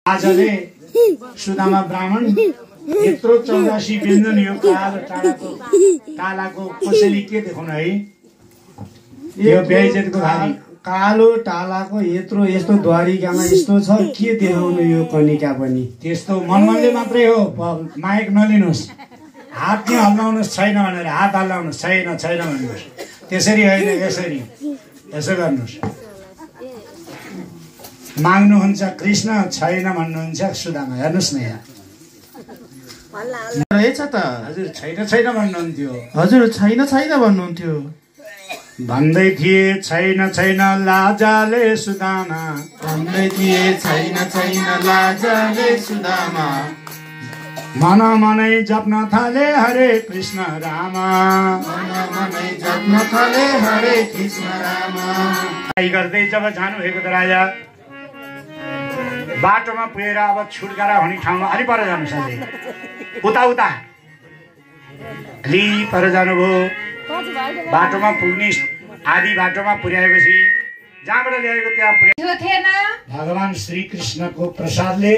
आजले सुदामा ब्राह्मण यत्रो 84 व्यञ्जन यो कालो टालाको कसैले के देखाउनु है यो बेइज्जतको भारी कालो टालाको यस्तो द्वारिकामा यस्तो छ के देखाउनु यो कनिका पनि त्यस्तो मनमनले मात्रै हो माइक नलिनुहोस् हात नि हल्लाउनुहोस् छैन भनेर हात हल्लाउनुहोस् छैन भन्नुहोस् त्यसरी होइन यसरी यसो गर्नुहोस् माग्नुहुन्छ कृष्ण छैन भन्नुहुन्छ सुदामा हेर्नुहोस् न यहाँ रहेछ त हजुर छैन भन्नुहुन्थ्यो हजुर छैन भन्नुहुन्थ्यो भन्दै थिए छैन लाजाले सुदामा भन्दै थिए छैन लाजाले सुदामा मनै जप्न थाले हरे कृष्ण रामा मनै जप्न थाले हरे कृष्ण रामा गर्दै जब जानु भएको त राजा बाटोमा पुगेर अब छुटकारा हुने ठाउँमा अलि पर जानु सधैँ उता अलि पर जानुभयो बाटोमा पुग्ने आदि बाटोमा पुर्याएपछि जहाँबाट ल्याएको त्यहाँ पुर्यायो भगवान श्री कृष्णको प्रसादले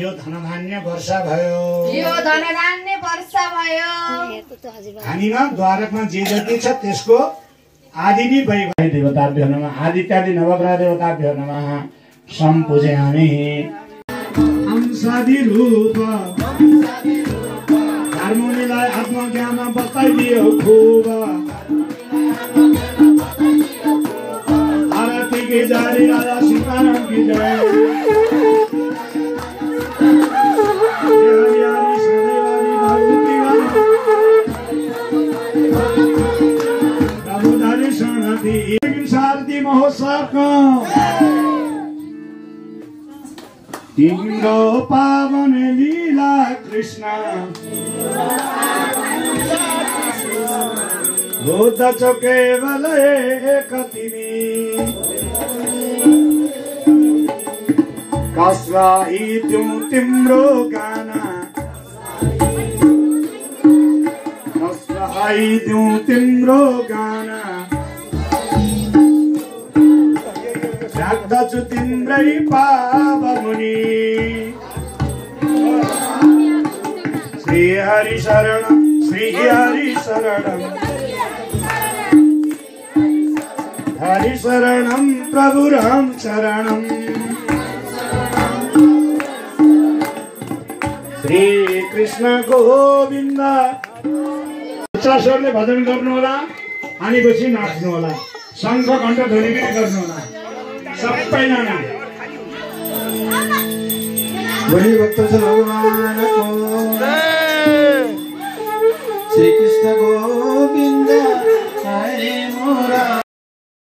यो धनधान्य वर्षा भयो हामीमा द्वारकमा जे जति छ त्यसको आदि नै वै देवताभ्यो नमः आदित्यादि नवग्रह देवताभ्यो नमः सम्पूजयामि हंसादि रूप हार्मोनीलाई आत्मज्ञानमा बताइदियो खूब आरती की जारी राजा सीताराम की जय शारदी महोत्सव तिम्रो पावन लीला कृष्ण भूत केवल एक तिमी कसलाई दिउँ तिम्रो गाना कसलाई दिउँ तिम्रो गाना राख्दछु तिम्रै पावमुनि श्री हरि शरणम हरि शरणम प्रभु राम शरणम श्री कृष्ण गोविन्द स्वरले भजन गर्नु होला अनि पछि नाच्नु होला शङ्ख घण्ट ध्वनि पनि गर्नु होला सबैजना बलि भक्त भगवानको श्री कृष्ण गोविन्द हरे मोरा।